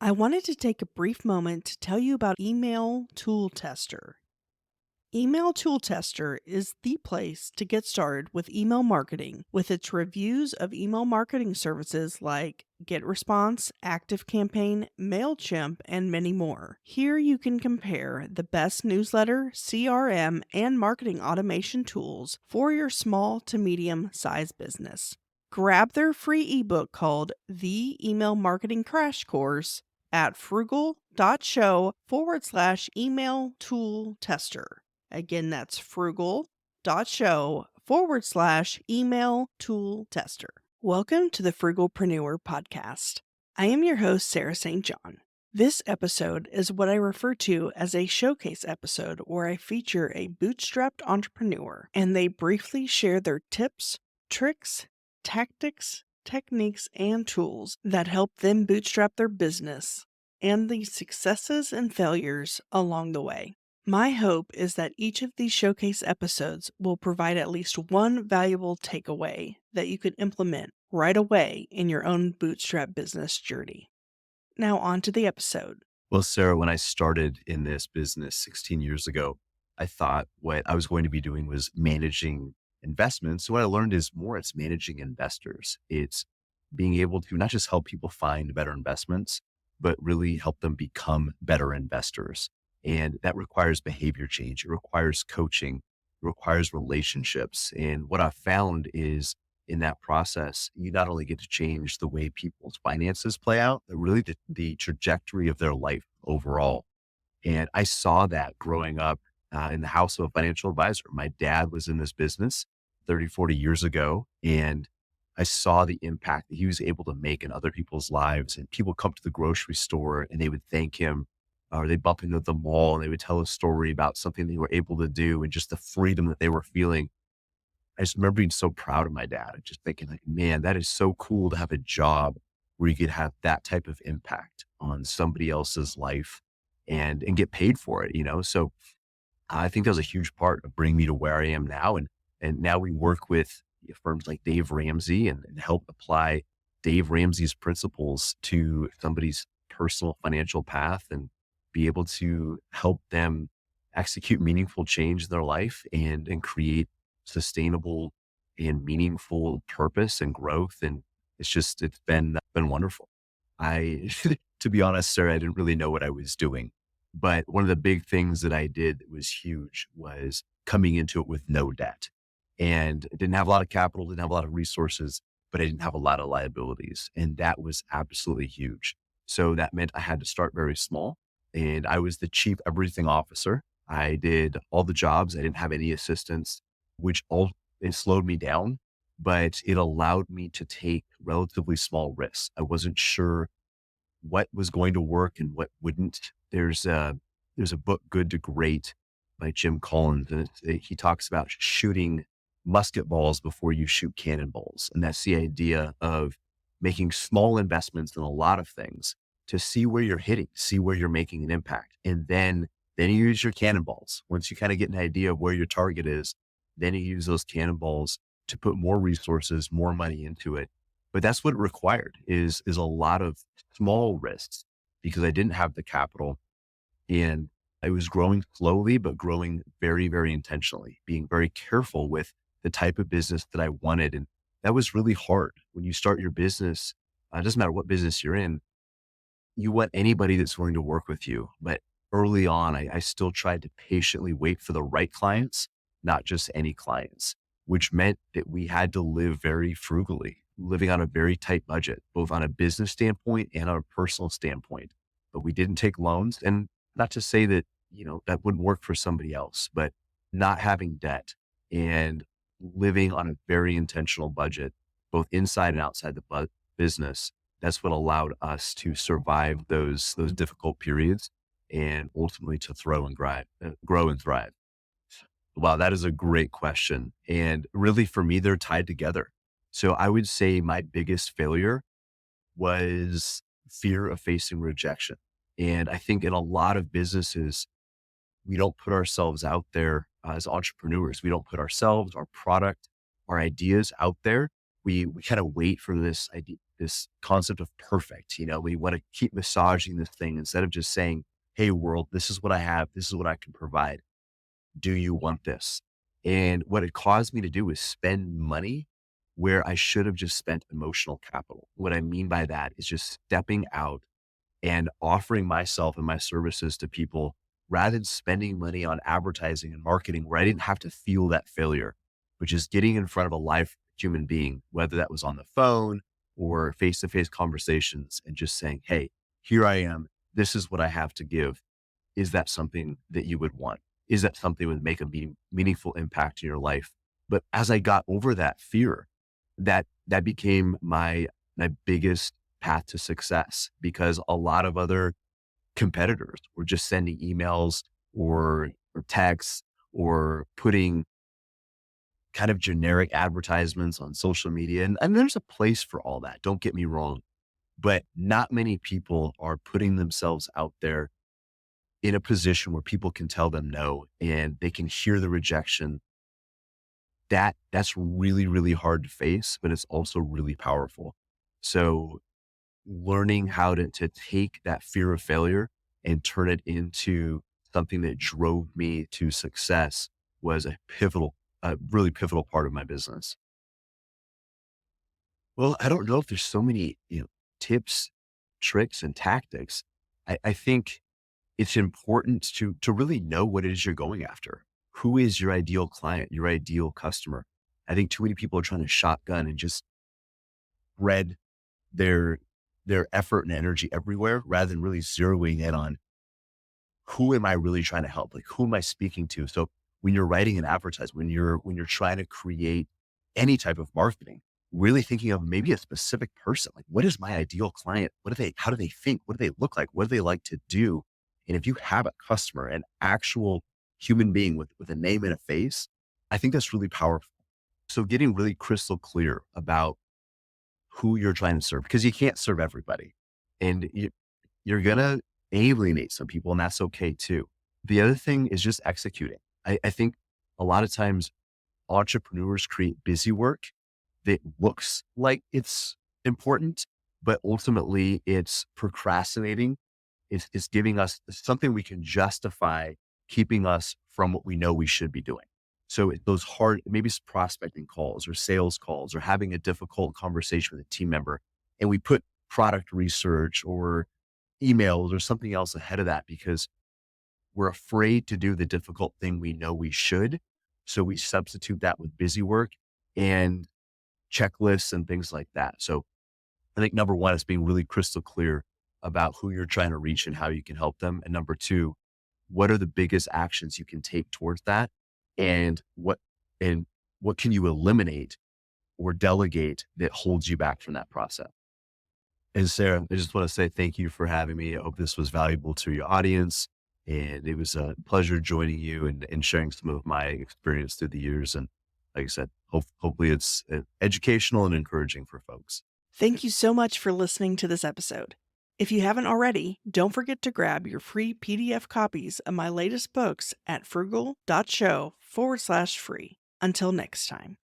I wanted to take a brief moment to tell you about Email Tool Tester. Email Tool Tester is the place to get started with email marketing with its reviews of email marketing services like GetResponse, ActiveCampaign, MailChimp, and many more. Here you can compare the best newsletter, CRM, and marketing automation tools for your small to medium size business. Grab their free ebook called The Email Marketing Crash Course at frugal.show/email tool tester. Again, that's frugal.show/email tool tester. Welcome to the Frugalpreneur podcast. I am your host, Sarah St. John. This episode is what I refer to as a showcase episode where I feature a bootstrapped entrepreneur and they briefly share their tips, tricks, tactics, techniques, and tools that help them bootstrap their business and the successes and failures along the way. My hope is that each of these showcase episodes will provide at least one valuable takeaway that you can implement right away in your own bootstrap business journey. Now, on to the episode. Well, Sarah, when I started in this business 16 years ago, I thought what I was going to be doing was managing investments. So what I learned is it's managing investors. It's being able to not just help people find better investments, but really help them become better investors. And that requires behavior change. It requires coaching. It requires relationships. And what I found is in that process, you not only get to change the way people's finances play out, but really the trajectory of their life overall. And I saw that growing up in the house of a financial advisor. My dad was in this business 30, 40 years ago, and I saw the impact that he was able to make in other people's lives. And people come to the grocery store and they would thank him, or they bump into the mall and they would tell a story about something they were able to do and just the freedom that they were feeling. I just remember being so proud of my dad and just thinking like, man, that is so cool to have a job where you could have that type of impact on somebody else's life and get paid for it, you know? So I think that was a huge part of bringing me to where I am now. And now we work with firms like Dave Ramsey and help apply Dave Ramsey's principles to somebody's personal financial path and be able to help them execute meaningful change in their life and create sustainable and meaningful purpose and growth. And it's been wonderful. To be honest, sir, I didn't really know what I was doing, but one of the big things that I did that was huge was coming into it with no debt. And I didn't have a lot of capital, didn't have a lot of resources, but I didn't have a lot of liabilities. And that was absolutely huge. So that meant I had to start very small. And I was the chief everything officer. I did all the jobs. I didn't have any assistants, it slowed me down, but it allowed me to take relatively small risks. I wasn't sure what was going to work and what wouldn't. There's a book, Good to Great, by Jim Collins, and he talks about shooting musket balls before you shoot cannonballs. And that's the idea of making small investments in a lot of things to see where you're hitting, see where you're making an impact. And then you use your cannonballs. Once you kind of get an idea of where your target is, then you use those cannonballs to put more resources, more money into it. But that's what it required is a lot of small risks because I didn't have the capital and I was growing slowly, but growing very, very intentionally, being very careful with the type of business that I wanted. And that was really hard when you start your business. It doesn't matter what business you're in. You want anybody that's willing to work with you. But early on, I still tried to patiently wait for the right clients, not just any clients, which meant that we had to live very frugally, living on a very tight budget, both on a business standpoint and on a personal standpoint. But we didn't take loans. And not to say that, that wouldn't work for somebody else, but not having debt and living on a very intentional budget, both inside and outside the business, that's what allowed us to survive those difficult periods and ultimately to grow and thrive. Wow, that is a great question. And really for me, they're tied together. So I would say my biggest failure was fear of facing rejection. And I think in a lot of businesses, we don't put ourselves out there as entrepreneurs. We don't put ourselves, our product, our ideas out there. We kind of wait for this idea, this concept of perfect. We want to keep massaging this thing instead of just saying, "Hey world, this is what I have. This is what I can provide. Do you want this?" And what it caused me to do is spend money where I should have just spent emotional capital. What I mean by that is just stepping out and offering myself and my services to people rather than spending money on advertising and marketing where I didn't have to feel that failure, which is getting in front of a live human being, whether that was on the phone or face to face conversations and just saying, "Hey, here I am. This is what I have to give. Is that something that you would want? Is that something that would make a meaningful impact in your life?" But as I got over that fear, that became my biggest path to success because a lot of other competitors were just sending emails or texts or putting kind of generic advertisements on social media. And there's a place for all that. Don't get me wrong, but not many people are putting themselves out there in a position where people can tell them no and they can hear the rejection. That's really, really hard to face, but it's also really powerful. So learning how to take that fear of failure and turn it into something that drove me to success was a really pivotal part of my business. Well, I don't know if there's so many, tips, tricks, and tactics. I think it's important to really know what it is you're going after. Who is your ideal client, your ideal customer? I think too many people are trying to shotgun and just spread their their effort and energy everywhere rather than really zeroing in on who am I really trying to help? Like who am I speaking to? So when you're writing an advertisement, when you're trying to create any type of marketing, really thinking of maybe a specific person, like what is my ideal client? How do they think? What do they look like? What do they like to do? And if you have a customer, an actual human being with a name and a face, I think that's really powerful. So getting really crystal clear about who you're trying to serve because you can't serve everybody. And you're going to alienate some people, and that's okay too. The other thing is just executing. I think a lot of times entrepreneurs create busy work that looks like it's important, but ultimately it's procrastinating. It's giving us something we can justify keeping us from what we know we should be doing. So those hard, maybe it's prospecting calls or sales calls or having a difficult conversation with a team member. And we put product research or emails or something else ahead of that because we're afraid to do the difficult thing we know we should. So we substitute that with busy work and checklists and things like that. So I think number one is being really crystal clear about who you're trying to reach and how you can help them. And number two, what are the biggest actions you can take towards that? And what can you eliminate or delegate that holds you back from that process? And Sarah, I just want to say thank you for having me. I hope this was valuable to your audience. And it was a pleasure joining you and sharing some of my experience through the years. And like I said, hopefully it's educational and encouraging for folks. Thank you so much for listening to this episode. If you haven't already, don't forget to grab your free PDF copies of my latest books at frugal.show/free. Until next time.